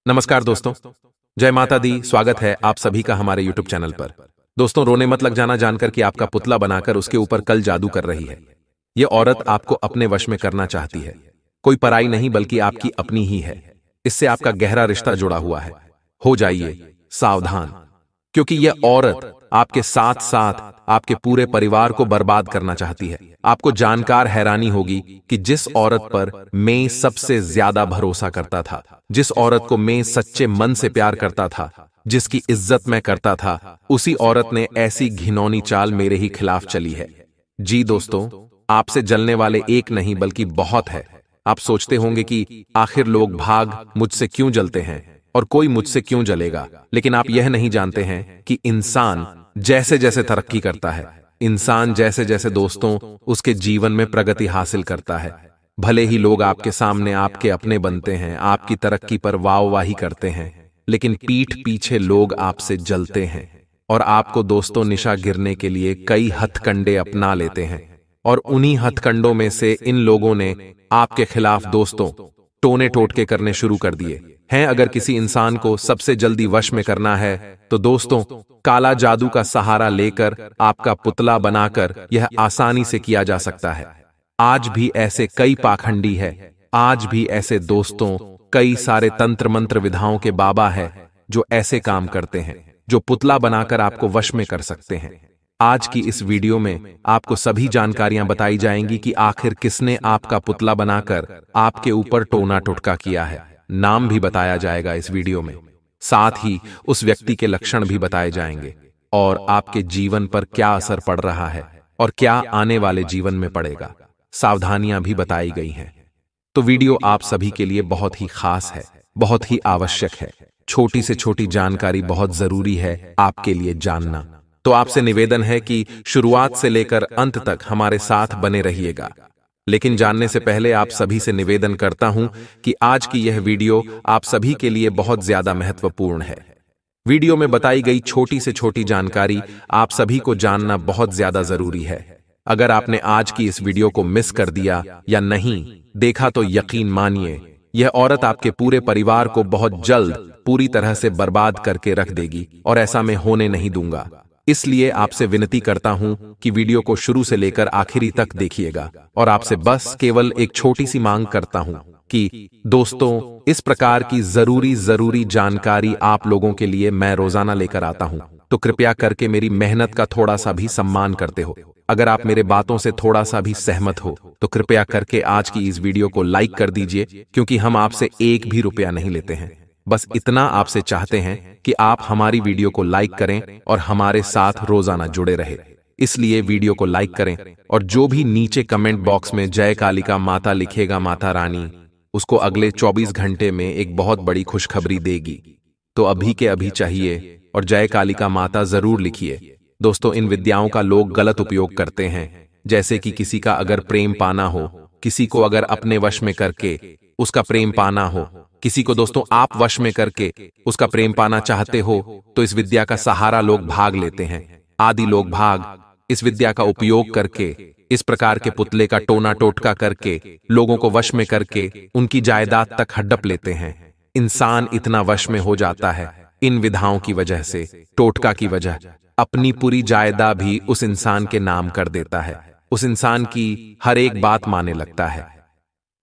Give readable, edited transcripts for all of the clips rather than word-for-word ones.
नमस्कार दोस्तों, जय माता दी। स्वागत है आप सभी का हमारे YouTube चैनल पर। दोस्तों, रोने मत लग जाना जानकर कि आपका पुतला बनाकर उसके ऊपर कल जादू कर रही है। ये औरत आपको अपने वश में करना चाहती है। कोई पराई नहीं बल्कि आपकी अपनी ही है। इससे आपका गहरा रिश्ता जुड़ा हुआ है। हो जाइए सावधान, क्योंकि यह औरत आपके साथ साथ आपके पूरे परिवार को बर्बाद करना चाहती है। आपको जानकर हैरानी होगी कि जिस औरत पर मैं सबसे ज्यादा भरोसा करता था, जिस औरत को मैं सच्चे मन से प्यार करता था, जिसकी इज्जत मैं करता था, उसी औरत ने ऐसी घिनौनी चाल मेरे ही खिलाफ चली है। जी दोस्तों, आपसे जलने वाले एक नहीं बल्कि बहुत है। आप सोचते होंगे कि आखिर लोग भाग मुझसे क्यों जलते हैं और कोई मुझसे क्यों जलेगा, लेकिन आप यह नहीं जानते हैं कि इंसान जैसे जैसे तरक्की करता है, इंसान जैसे जैसे दोस्तों उसके जीवन में प्रगति हासिल करता है, भले ही लोग आपके सामने आपके अपने बनते हैं, आपकी तरक्की पर वाहवाही करते हैं, लेकिन पीठ पीछे लोग आपसे जलते हैं और आपको दोस्तों निशा गिरने के लिए कई हथकंडे अपना लेते हैं। और उन्हीं हथकंडों में से इन लोगों ने आपके खिलाफ दोस्तों टोने टोटके करने शुरू कर दिए हैं। अगर किसी इंसान को सबसे जल्दी वश में करना है तो दोस्तों काला जादू का सहारा लेकर आपका पुतला बनाकर यह आसानी से किया जा सकता है। आज भी ऐसे कई पाखंडी है, आज भी ऐसे दोस्तों कई सारे तंत्र मंत्र विधाओं के बाबा है जो ऐसे काम करते हैं, जो पुतला बनाकर आपको वश में कर सकते हैं। आज की इस वीडियो में आपको सभी जानकारियां बताई जाएंगी कि आखिर किसने आपका पुतला बनाकर आपके ऊपर टोना टोटका किया है। नाम भी बताया जाएगा इस वीडियो में, साथ ही उस व्यक्ति के लक्षण भी बताए जाएंगे और आपके जीवन पर क्या असर पड़ रहा है और क्या आने वाले जीवन में पड़ेगा। सावधानियां भी बताई गई हैं। तो वीडियो आप सभी के लिए बहुत ही खास है, बहुत ही आवश्यक है। छोटी से छोटी जानकारी बहुत जरूरी है आपके लिए जानना। तो आपसे निवेदन है कि शुरुआत से लेकर अंत तक हमारे साथ बने रहिएगा। लेकिन जानने से पहले आप सभी से निवेदन करता हूं कि आज की यह वीडियो आप सभी के लिए बहुत ज्यादा महत्वपूर्ण है। वीडियो में बताई गई छोटी से छोटी जानकारी आप सभी को जानना बहुत ज्यादा जरूरी है। अगर आपने आज की इस वीडियो को मिस कर दिया या नहीं देखा तो यकीन मानिए यह औरत आपके पूरे परिवार को बहुत जल्द पूरी तरह से बर्बाद करके रख देगी और ऐसा मैं होने नहीं दूंगा। इसलिए आपसे विनती करता हूं कि वीडियो को शुरू से लेकर आखिरी तक देखिएगा और आपसे बस केवल एक छोटी सी मांग करता हूं कि दोस्तों इस प्रकार की जरूरी जानकारी आप लोगों के लिए मैं रोजाना लेकर आता हूं, तो कृपया करके मेरी मेहनत का थोड़ा सा भी सम्मान करते हो। अगर आप मेरे बातों से थोड़ा सा भी सहमत हो तो कृपया करके आज की इस वीडियो को लाइक कर दीजिए, क्योंकि हम आपसे एक भी रुपया नहीं लेते हैं। बस इतना आपसे चाहते हैं कि आप हमारी वीडियो को लाइक करें और हमारे साथ रोजाना जुड़े रहे। इसलिए वीडियो को लाइक करें और जो भी नीचे कमेंट बॉक्स में जय कालिका माता लिखेगा, माता रानी, उसको अगले 24 घंटे में एक बहुत बड़ी खुशखबरी देगी। तो अभी के अभी चाहिए और जय कालिका माता जरूर लिखिए। दोस्तों, इन विद्याओं का लोग गलत उपयोग करते हैं, जैसे कि किसी का अगर प्रेम पाना हो, किसी को अगर अपने वश में करके उसका प्रेम पाना हो, किसी को दोस्तों आप वश में करके उसका प्रेम पाना चाहते हो, तो इस विद्या का सहारा लोग भाग लेते हैं। आदि लोग भाग इस विद्या का उपयोग करके इस प्रकार के पुतले का टोना टोटका करके लोगों को वश में करके उनकी जायदाद तक हड़प लेते हैं। इंसान इतना वश में हो जाता है इन विधाओं की वजह से, टोटका की वजह, अपनी पूरी जायदाद भी उस इंसान के नाम कर देता है, उस इंसान की हर एक बात मानने लगता है।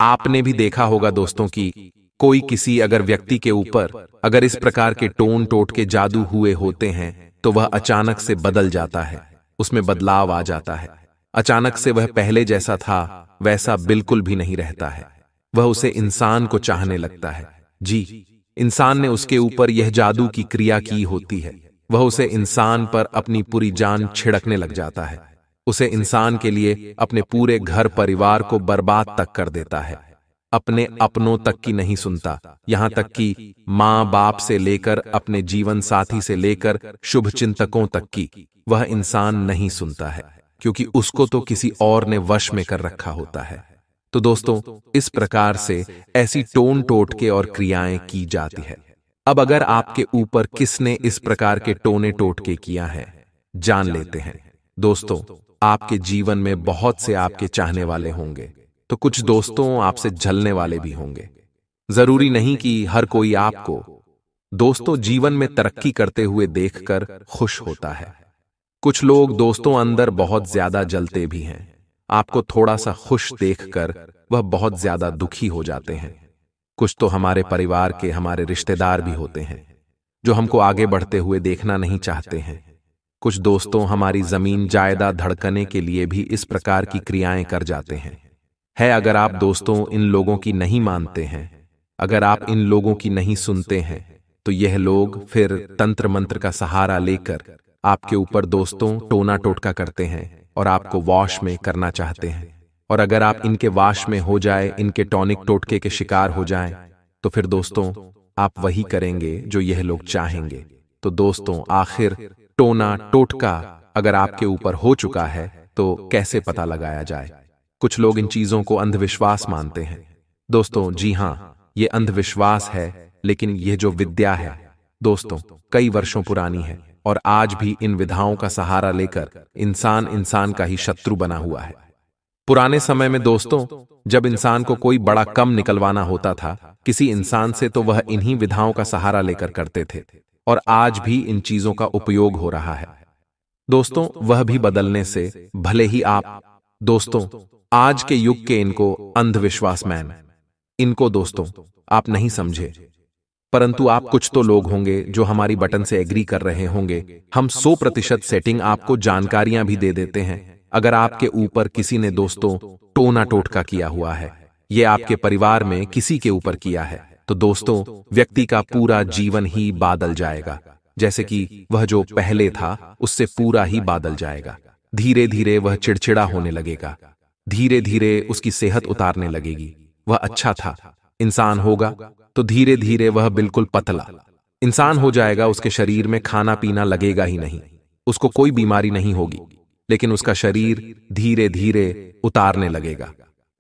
आपने भी देखा होगा दोस्तों कि कोई किसी अगर व्यक्ति के ऊपर अगर इस प्रकार के टोन टोट के जादू हुए होते हैं तो वह अचानक से बदल जाता है, उसमें बदलाव आ जाता है। अचानक से वह पहले जैसा था वैसा बिल्कुल भी नहीं रहता है। वह उसे इंसान को चाहने लगता है। जी, इंसान ने उसके ऊपर यह जादू की क्रिया की होती है। वह उसे इंसान पर अपनी पूरी जान छिड़कने लग जाता है, उसे इंसान के लिए अपने पूरे घर परिवार को बर्बाद तक कर देता है। अपने अपनों तक की नहीं सुनता, यहां तक कि मां बाप से लेकर अपने जीवन साथी से लेकर शुभ चिंतकों तक की वह इंसान नहीं सुनता है, क्योंकि उसको तो किसी और ने वश में कर रखा होता है। तो दोस्तों, इस प्रकार से ऐसी टोन टोटके और क्रियाएं की जाती है। अब अगर आपके ऊपर किसने इस प्रकार के टोने टोटके किया है जान लेते हैं। दोस्तों, आपके जीवन में बहुत से आपके चाहने वाले होंगे, तो कुछ दोस्तों आपसे जलने वाले भी होंगे। जरूरी नहीं कि हर कोई आपको दोस्तों जीवन में तरक्की करते हुए देखकर खुश होता है। कुछ लोग दोस्तों अंदर बहुत ज्यादा जलते भी हैं। आपको थोड़ा सा खुश देखकर वह बहुत ज्यादा दुखी हो जाते हैं। कुछ तो हमारे परिवार के, हमारे रिश्तेदार भी होते हैं जो हमको आगे बढ़ते हुए देखना नहीं चाहते हैं। कुछ दोस्तों हमारी जमीन जायदाद धड़कने के लिए भी इस प्रकार की क्रियाएं कर जाते हैं। अगर आप दोस्तों इन लोगों की नहीं मानते हैं, अगर आप इन लोगों की नहीं सुनते हैं, तो यह लोग फिर तंत्र मंत्र का सहारा लेकर आपके ऊपर दोस्तों टोना टोटका करते हैं और आपको वॉश में करना चाहते हैं। और अगर आप इनके वाश में हो जाए, इनके टॉनिक टोटके के शिकार हो जाएं, तो फिर दोस्तों आप वही करेंगे जो यह लोग चाहेंगे। तो दोस्तों आखिर टोना टोटका अगर आपके ऊपर हो चुका है तो कैसे पता लगाया जाए? कुछ लोग इन चीजों को अंधविश्वास मानते हैं। दोस्तों जी हां, ये अंधविश्वास है, लेकिन यह जो विद्या है दोस्तों कई वर्षों पुरानी है और आज भी इन विधाओं का सहारा लेकर इंसान इंसान का ही शत्रु बना हुआ है। पुराने समय में दोस्तों जब इंसान को कोई बड़ा कम निकलवाना होता था किसी इंसान से, तो वह इन्हीं विधाओं का सहारा लेकर करते थे और आज भी इन चीजों का उपयोग हो रहा है। दोस्तों वह भी बदलने से भले ही आप दोस्तों आज के युग के इनको अंधविश्वास मैन, इनको दोस्तों आप नहीं समझे, परंतु आप कुछ तो लोग होंगे जो हमारी बटन से एग्री कर रहे होंगे। हम 100% सेटिंग आपको जानकारियां भी दे देते हैं। अगर आपके ऊपर किसी ने दोस्तों टोना टोटका किया हुआ है, ये आपके परिवार में किसी के ऊपर किया है, तो दोस्तों व्यक्ति का पूरा जीवन ही बादल जाएगा। जैसे कि वह जो पहले था उससे पूरा ही बादल जाएगा। धीरे धीरे वह चिड़चिड़ा होने लगेगा, धीरे धीरे उसकी सेहत उतारने लगेगी। वह अच्छा था इंसान होगा तो धीरे धीरे वह बिल्कुल पतला इंसान हो जाएगा। उसके शरीर में खाना पीना लगेगा ही नहीं, उसको कोई बीमारी नहीं होगी, लेकिन उसका शरीर धीरे धीरे उतारने लगेगा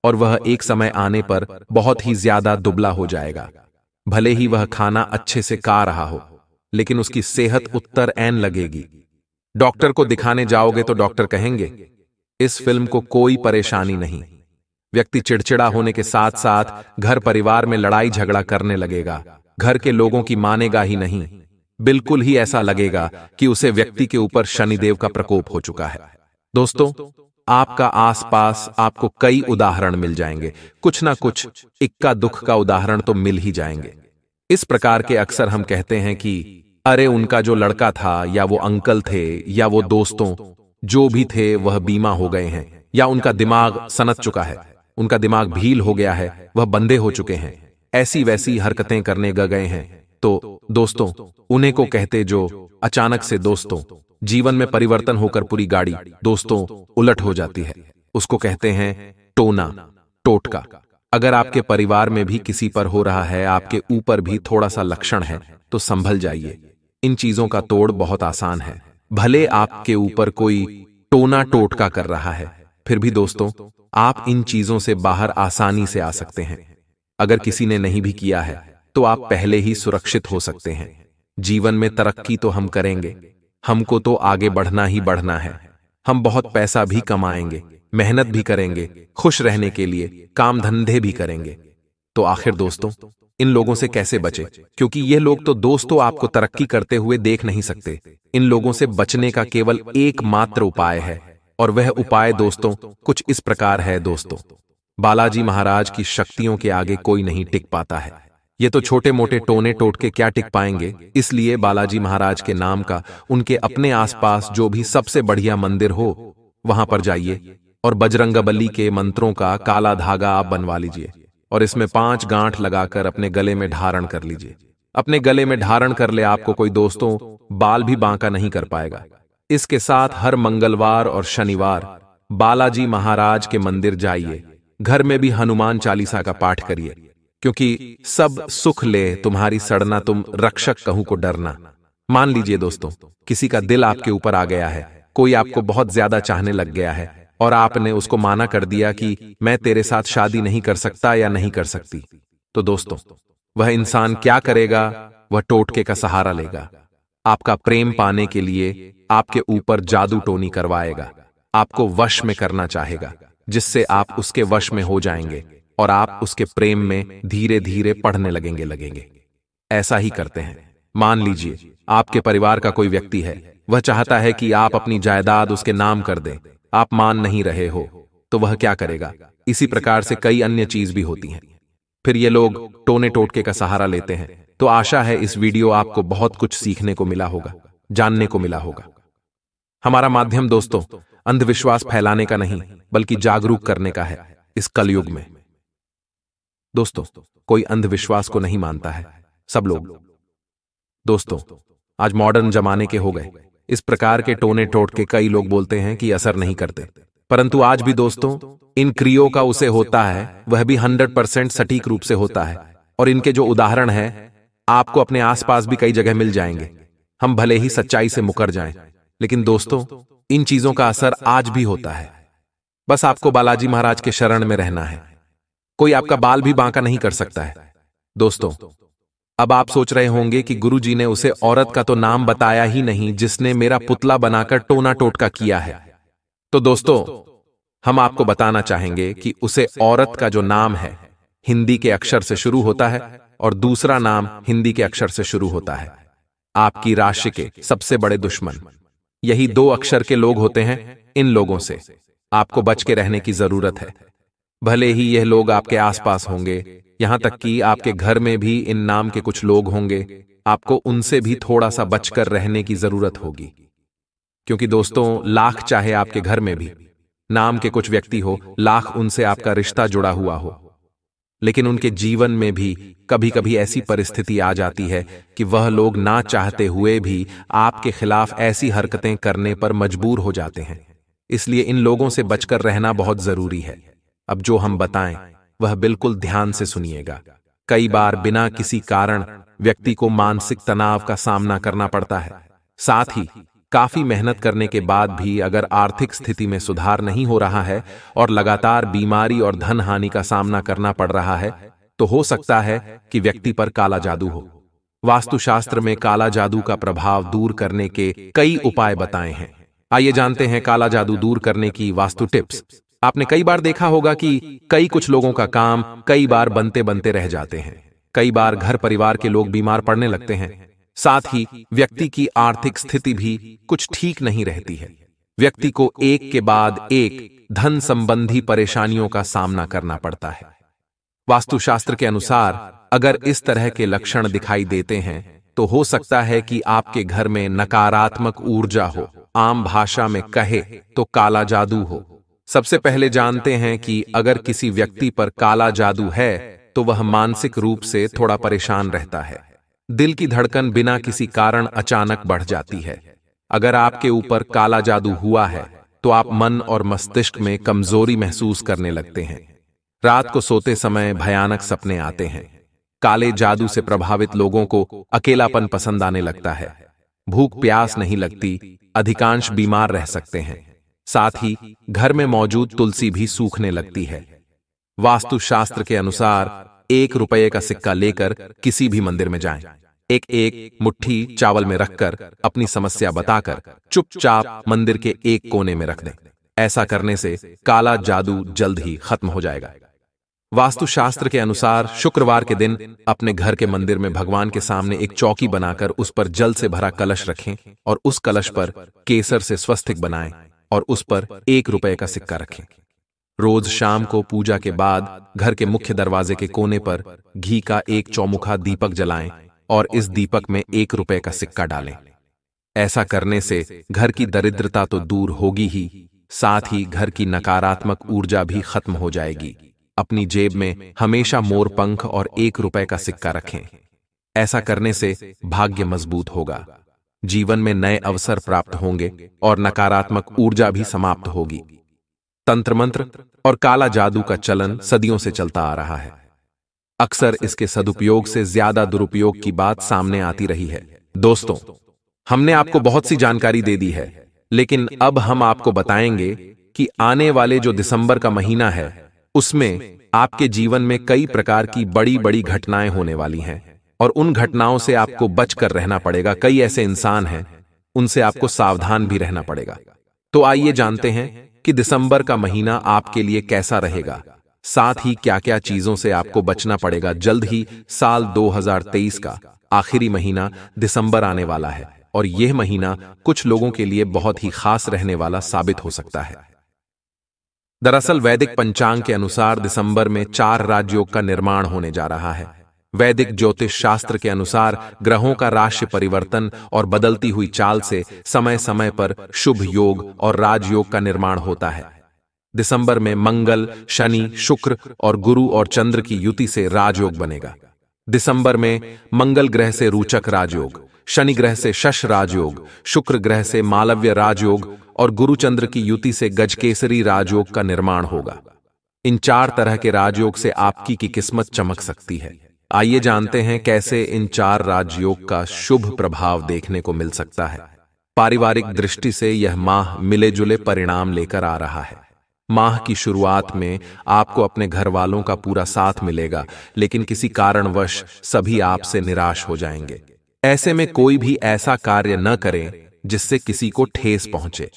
और वह एक समय आने पर बहुत ही ज्यादा दुबला हो जाएगा। भले ही वह खाना अच्छे से खा रहा हो, लेकिन उसकी सेहत उत्तर ऐन लगेगी। डॉक्टर को दिखाने जाओगे तो डॉक्टर कहेंगे इस फिल्म को कोई परेशानी नहीं। व्यक्ति चिड़चिड़ा होने के साथ साथ घर परिवार में लड़ाई झगड़ा करने लगेगा, घर के लोगों की मानेगा ही नहीं। बिल्कुल ही ऐसा लगेगा कि उसे व्यक्ति के ऊपर शनिदेव का प्रकोप हो चुका है। दोस्तों आपका आसपास आपको कई उदाहरण मिल जाएंगे, कुछ ना कुछ इक्का दुख का उदाहरण तो मिल ही जाएंगे। इस प्रकार के अक्सर हम कहते हैं कि अरे उनका जो लड़का था, या वो अंकल थे, या वो दोस्तों जो भी थे वह बीमा हो गए हैं, या उनका दिमाग सनक चुका है, उनका दिमाग भील हो गया है, वह बंधे हो चुके हैं, ऐसी वैसी हरकतें करने गए हैं। तो दोस्तों उन्हें को कहते जो अचानक से दोस्तों जीवन में परिवर्तन होकर पूरी गाड़ी दोस्तों उलट हो जाती है, उसको कहते हैं टोना टोटका। अगर आपके परिवार में भी किसी पर हो रहा है, आपके ऊपर भी थोड़ा सा लक्षण है, तो संभल जाइए। इन चीजों का तोड़ बहुत आसान है। भले आपके ऊपर कोई टोना टोटका कर रहा है, फिर भी दोस्तों आप इन चीजों से बाहर आसानी से आ सकते हैं। अगर किसी ने नहीं भी किया है तो आप पहले ही सुरक्षित हो सकते हैं। जीवन में तरक्की तो हम करेंगे, हमको तो आगे बढ़ना ही बढ़ना है। हम बहुत पैसा भी कमाएंगे, मेहनत भी करेंगे, खुश रहने के लिए काम धंधे भी करेंगे। तो आखिर दोस्तों इन लोगों से कैसे बचे? क्योंकि ये लोग तो दोस्तों आपको तरक्की करते हुए देख नहीं सकते। इन लोगों से बचने का केवल एकमात्र उपाय है, और वह उपाय दोस्तों कुछ इस प्रकार है। दोस्तों बालाजी महाराज की शक्तियों के आगे कोई नहीं टिक पाता है। ये तो छोटे मोटे टोने टोटके क्या टिक पाएंगे। इसलिए बालाजी महाराज के नाम का उनके अपने आसपास जो भी सबसे बढ़िया मंदिर हो वहां पर जाइए और बजरंगबली के मंत्रों का काला धागा आप बनवा लीजिए और इसमें 5 गांठ लगाकर अपने गले में धारण कर लीजिए। अपने गले में धारण कर ले, आपको कोई दोस्तों बाल भी बांका नहीं कर पाएगा। इसके साथ हर मंगलवार और शनिवार बालाजी महाराज के मंदिर जाइए। घर में भी हनुमान चालीसा का पाठ करिए, क्योंकि सब सुख ले तुम्हारी सड़ना, तुम रक्षक कहूं को डरना। मान लीजिए दोस्तों किसी का दिल आपके ऊपर आ गया है, कोई आपको बहुत ज्यादा चाहने लग गया है और आपने उसको माना कर दिया कि मैं तेरे साथ शादी नहीं कर सकता या नहीं कर सकती। तो दोस्तों वह इंसान क्या करेगा? वह टोटके का सहारा लेगा। आपका प्रेम पाने के लिए आपके ऊपर जादू टोनी करवाएगा, आपको वश में करना चाहेगा, जिससे आप उसके वश में हो जाएंगे और आप उसके प्रेम में धीरे धीरे पढ़ने लगेंगे। ऐसा ही करते हैं। मान लीजिए आपके परिवार का कोई व्यक्ति है, वह चाहता है कि आप अपनी जायदाद उसके नाम कर दें, आप मान नहीं रहे हो, तो वह क्या करेगा? इसी प्रकार से कई अन्य चीज भी होती हैं। फिर ये लोग टोने टोटके का सहारा लेते हैं। तो आशा है इस वीडियो आपको बहुत कुछ सीखने को मिला होगा, जानने को मिला होगा। हमारा माध्यम दोस्तों अंधविश्वास फैलाने का नहीं, बल्कि जागरूक करने का है इस कलयुग में। दोस्तों, कोई अंधविश्वास को नहीं मानता है, सब लोग। दोस्तों, आज मॉडर्न जमाने के हो गए, इस प्रकार के टोने टोटके कई लोग बोलते हैं कि असर नहीं करते, परंतु आज भी दोस्तों इन क्रियों का उसे होता है, वह भी 100% सटीक रूप से होता है। और इनके जो उदाहरण है आपको अपने आसपास भी कई जगह मिल जाएंगे। हम भले ही सच्चाई से मुकर जाएं, लेकिन दोस्तों इन चीजों का असर आज भी होता है। बस आपको बालाजी महाराज के शरण में रहना है। कोई आपका बाल भी बांका नहीं कर सकता है। दोस्तों, अब आप सोच रहे होंगे कि गुरुजी ने उसे औरत का तो नाम बताया ही नहीं जिसने मेरा पुतला बनाकर टोना टोटका किया है। तो दोस्तों, हम आपको बताना चाहेंगे कि उसे औरत का जो नाम है हिंदी के अक्षर से शुरू होता है और दूसरा नाम हिंदी के अक्षर से शुरू होता है। आपकी राशि के सबसे बड़े दुश्मन यही 2 अक्षर के लोग होते हैं। इन लोगों से आपको बच के रहने की जरूरत है। भले ही यह लोग आपके आसपास होंगे, यहां तक कि आपके घर में भी इन नाम के कुछ लोग होंगे, आपको उनसे भी थोड़ा सा बचकर रहने की जरूरत होगी। क्योंकि दोस्तों लाख चाहे आपके घर में भी नाम के कुछ व्यक्ति हो, लाख उनसे आपका रिश्ता जुड़ा हुआ हो, लेकिन उनके जीवन में भी कभी कभी ऐसी परिस्थिति आ जाती है कि वह लोग ना चाहते हुए भी आपके खिलाफ ऐसी हरकतें करने पर मजबूर हो जाते हैं। इसलिए इन लोगों से बचकर रहना बहुत जरूरी है। अब जो हम बताएं वह बिल्कुल ध्यान से सुनिएगा। कई बार बिना किसी कारण व्यक्ति को मानसिक तनाव का सामना करना पड़ता है। साथ ही काफी मेहनत करने के बाद भी अगर आर्थिक स्थिति में सुधार नहीं हो रहा है और लगातार बीमारी और धन हानि का सामना करना पड़ रहा है, तो हो सकता है कि व्यक्ति पर काला जादू हो। वास्तुशास्त्र में काला जादू का प्रभाव दूर करने के कई उपाय बताए हैं। आइए जानते हैं काला जादू दूर करने की वास्तु टिप्स। आपने कई बार देखा होगा कि कुछ लोगों का काम कई बार बनते बनते रह जाते हैं। कई बार घर परिवार के लोग बीमार पड़ने लगते हैं। साथ ही व्यक्ति की आर्थिक स्थिति भी कुछ ठीक नहीं रहती है। व्यक्ति को एक के बाद एक धन संबंधी परेशानियों का सामना करना पड़ता है। वास्तुशास्त्र के अनुसार अगर इस तरह के लक्षण दिखाई देते हैं तो हो सकता है कि आपके घर में नकारात्मक ऊर्जा हो, आम भाषा में कहे तो काला जादू हो। सबसे पहले जानते हैं कि अगर किसी व्यक्ति पर काला जादू है तो वह मानसिक रूप से थोड़ा परेशान रहता है। दिल की धड़कन बिना किसी कारण अचानक बढ़ जाती है। अगर आपके ऊपर काला जादू हुआ है तो आप मन और मस्तिष्क में कमजोरी महसूस करने लगते हैं। रात को सोते समय भयानक सपने आते हैं। काले जादू से प्रभावित लोगों को अकेलापन पसंद आने लगता है। भूख प्यास नहीं लगती, अधिकांश बीमार रह सकते हैं। साथ ही घर में मौजूद तुलसी भी सूखने लगती है। वास्तुशास्त्र के अनुसार 1 रुपये का सिक्का लेकर किसी भी मंदिर में जाएं। एक मुट्ठी चावल में रखकर अपनी समस्या बताकर चुपचाप मंदिर के एक कोने में रख दें। ऐसा करने से काला जादू जल्द ही खत्म हो जाएगा। वास्तुशास्त्र के अनुसार शुक्रवार के दिन अपने घर के मंदिर में भगवान के सामने एक चौकी बनाकर उस पर जल से भरा कलश रखें और उस कलश पर केसर से स्वस्तिक बनाएं और उस पर 1 रुपये का सिक्का रखें। रोज शाम को पूजा के बाद घर के मुख्य दरवाजे के कोने पर घी का एक चौमुखा दीपक जलाएं और इस दीपक में 1 रुपये का सिक्का डालें। ऐसा करने से घर की दरिद्रता तो दूर होगी ही, साथ ही घर की नकारात्मक ऊर्जा भी खत्म हो जाएगी। अपनी जेब में हमेशा मोर पंख और 1 रुपये का सिक्का रखें। ऐसा करने से भाग्य मजबूत होगा, जीवन में नए अवसर प्राप्त होंगे और नकारात्मक ऊर्जा भी समाप्त होगी। तंत्र मंत्र और काला जादू का चलन सदियों से चलता आ रहा है। अक्सर इसके सदुपयोग से ज्यादा दुरुपयोग की बात सामने आती रही है। दोस्तों, हमने आपको बहुत सी जानकारी दे दी है, लेकिन अब हम आपको बताएंगे कि आने वाले जो दिसंबर का महीना है उसमें आपके जीवन में कई प्रकार की बड़ी बड़ी घटनाएं होने वाली हैं और उन घटनाओं से आपको बचकर रहना पड़ेगा। कई ऐसे इंसान हैं, उनसे आपको सावधान भी रहना पड़ेगा। तो आइए जानते हैं कि दिसंबर का महीना आपके लिए कैसा रहेगा। साथ ही क्या क्या चीजों से आपको बचना पड़ेगा। जल्द ही साल 2023 का आखिरी महीना दिसंबर आने वाला है और यह महीना कुछ लोगों के लिए बहुत ही खास रहने वाला साबित हो सकता है। दरअसल वैदिक पंचांग के अनुसार दिसंबर में 4 राजयोग का निर्माण होने जा रहा है। वैदिक ज्योतिष शास्त्र के अनुसार ग्रहों का राशि परिवर्तन और बदलती हुई चाल से समय समय पर शुभ योग और राजयोग का निर्माण होता है। दिसंबर में मंगल, शनि, शुक्र और गुरु और चंद्र की युति से राजयोग बनेगा। दिसंबर में मंगल ग्रह से रोचक राजयोग, शनि ग्रह से शश राजयोग, शुक्र ग्रह से मालव्य राजयोग और गुरु चंद्र की युति से गजकेसरी राजयोग का निर्माण होगा। इन 4 तरह के राजयोग से आपकी की किस्मत चमक सकती है। आइए जानते हैं कैसे इन 4 राजयोग का शुभ प्रभाव देखने को मिल सकता है। पारिवारिक दृष्टि से यह माह मिले जुले परिणाम लेकर आ रहा है। माह की शुरुआत में आपको अपने घर वालों का पूरा साथ मिलेगा, लेकिन किसी कारणवश सभी आपसे निराश हो जाएंगे। ऐसे में कोई भी ऐसा कार्य न करें जिससे किसी को ठेस पहुंचे।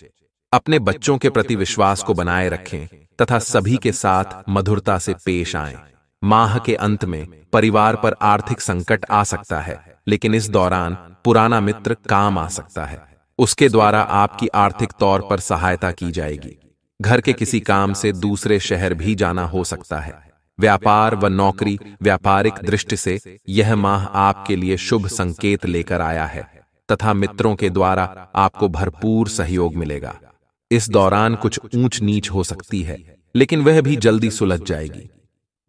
अपने बच्चों के प्रति विश्वास को बनाए रखें तथा सभी के साथ मधुरता से पेश आएं। माह के अंत में परिवार पर आर्थिक संकट आ सकता है, लेकिन इस दौरान पुराना मित्र काम आ सकता है। उसके द्वारा आपकी आर्थिक तौर पर सहायता की जाएगी। घर के किसी काम से दूसरे शहर भी जाना हो सकता है। व्यापार व नौकरी, व्यापारिक दृष्टि से यह माह आपके लिए शुभ संकेत लेकर आया है तथा मित्रों के द्वारा आपको भरपूर सहयोग मिलेगा। इस दौरान कुछ ऊंच नीच हो सकती है, लेकिन वह भी जल्दी सुलझ जाएगी।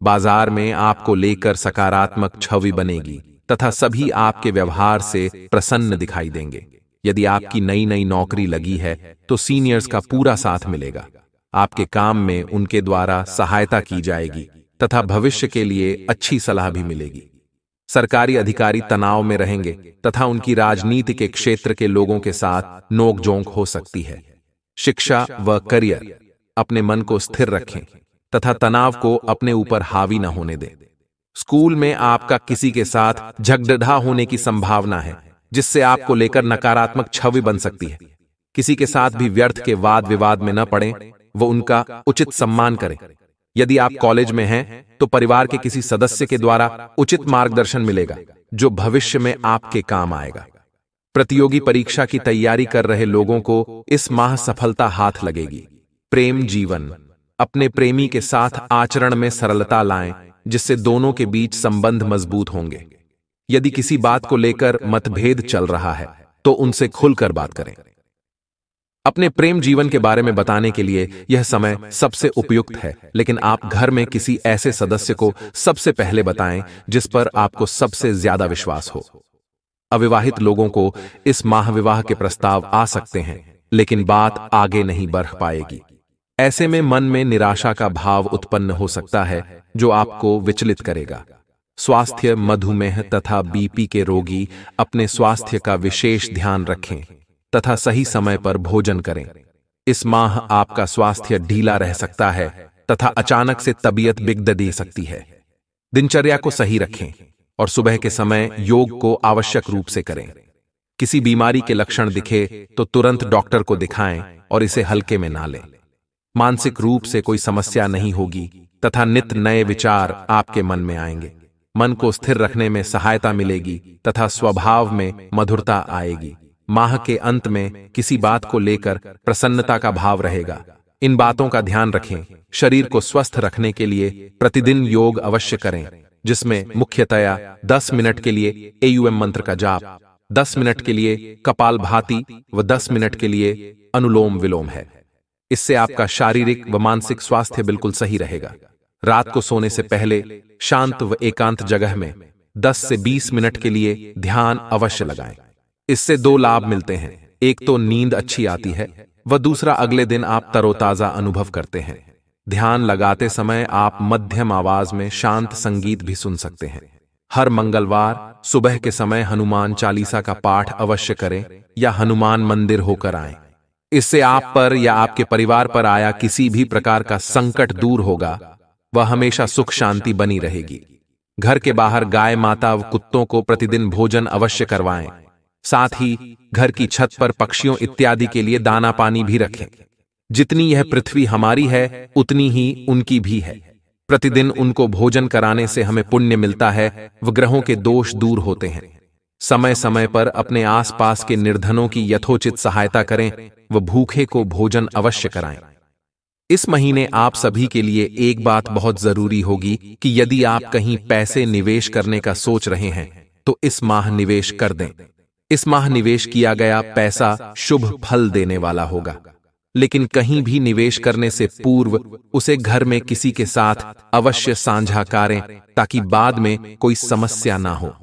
बाजार में आपको लेकर सकारात्मक छवि बनेगी तथा सभी आपके व्यवहार से प्रसन्न दिखाई देंगे। यदि आपकी नई नई नौकरी लगी है तो सीनियर्स का पूरा साथ मिलेगा। आपके काम में उनके द्वारा सहायता की जाएगी तथा भविष्य के लिए अच्छी सलाह भी मिलेगी। सरकारी अधिकारी तनाव में रहेंगे तथा उनकी राजनीति के क्षेत्र के लोगों के साथ नोकझोंक हो सकती है। शिक्षा व करियर, अपने मन को स्थिर रखें तथा तनाव को अपने ऊपर हावी न होने दें। स्कूल में आपका किसी के साथ झगड़ा होने की संभावना है, जिससे आपको लेकर नकारात्मक छवि बन सकती है। किसी के साथ भी व्यर्थ के वाद विवाद में न पड़ें, वो उनका उचित सम्मान करें। यदि आप कॉलेज में हैं तो परिवार के किसी सदस्य के द्वारा उचित मार्गदर्शन मिलेगा, जो भविष्य में आपके काम आएगा। प्रतियोगी परीक्षा की तैयारी कर रहे लोगों को इस माह सफलता हाथ लगेगी। प्रेम जीवन, अपने प्रेमी के साथ आचरण में सरलता लाएं, जिससे दोनों के बीच संबंध मजबूत होंगे। यदि किसी बात को लेकर मतभेद चल रहा है तो उनसे खुलकर बात करें। अपने प्रेम जीवन के बारे में बताने के लिए यह समय सबसे उपयुक्त है, लेकिन आप घर में किसी ऐसे सदस्य को सबसे पहले बताएं जिस पर आपको सबसे ज्यादा विश्वास हो। अविवाहित लोगों को इस माह विवाह के प्रस्ताव आ सकते हैं, लेकिन बात आगे नहीं बढ़ पाएगी। ऐसे में मन में निराशा का भाव उत्पन्न हो सकता है, जो आपको विचलित करेगा। स्वास्थ्य, मधुमेह तथा बीपी के रोगी अपने स्वास्थ्य का विशेष ध्यान रखें तथा सही समय पर भोजन करें। इस माह आपका स्वास्थ्य ढीला रह सकता है तथा अचानक से तबीयत बिगड़ दे सकती है। दिनचर्या को सही रखें और सुबह के समय योग को आवश्यक रूप से करें। किसी बीमारी के लक्षण दिखे तो तुरंत डॉक्टर को दिखाएं और इसे हल्के में ना लें। मानसिक रूप से कोई समस्या नहीं होगी तथा नित नए विचार आपके मन में आएंगे। मन को स्थिर रखने में सहायता मिलेगी तथा स्वभाव में मधुरता आएगी। माह के अंत में किसी बात को लेकर प्रसन्नता का भाव रहेगा। इन बातों का ध्यान रखें। शरीर को स्वस्थ रखने के लिए प्रतिदिन योग अवश्य करें, जिसमें मुख्यतया 10 मिनट के लिए AUM मंत्र का जाप, 10 मिनट के लिए कपालभाति व 10 मिनट के लिए अनुलोम विलोम है। इससे आपका शारीरिक व मानसिक स्वास्थ्य बिल्कुल सही रहेगा। रात को सोने से पहले शांत व एकांत जगह में 10 से 20 मिनट के लिए ध्यान अवश्य लगाएं। इससे 2 लाभ मिलते हैं। एक तो नींद अच्छी आती है व दूसरा अगले दिन आप तरोताजा अनुभव करते हैं। ध्यान लगाते समय आप मध्यम आवाज में शांत संगीत भी सुन सकते हैं। हर मंगलवार सुबह के समय हनुमान चालीसा का पाठ अवश्य करें या हनुमान मंदिर होकर आएं। इससे आप पर या आपके परिवार पर आया किसी भी प्रकार का संकट दूर होगा। वह हमेशा सुख शांति बनी रहेगी। घर के बाहर गाय माता व कुत्तों को प्रतिदिन भोजन अवश्य करवाएं। साथ ही घर की छत पर पक्षियों इत्यादि के लिए दाना पानी भी रखें। जितनी यह पृथ्वी हमारी है उतनी ही उनकी भी है। प्रतिदिन उनको भोजन कराने से हमें पुण्य मिलता है, व ग्रहों के दोष दूर होते हैं। समय समय पर अपने आसपास के निर्धनों की यथोचित सहायता करें व भूखे को भोजन अवश्य कराएं। इस महीने आप सभी के लिए एक बात बहुत जरूरी होगी कि यदि आप कहीं पैसे निवेश करने का सोच रहे हैं तो इस माह निवेश कर दें। इस माह निवेश किया गया पैसा शुभ फल देने वाला होगा, लेकिन कहीं भी निवेश करने से पूर्व उसे घर में किसी के साथ अवश्य साझा करें ताकि बाद में कोई समस्या ना हो।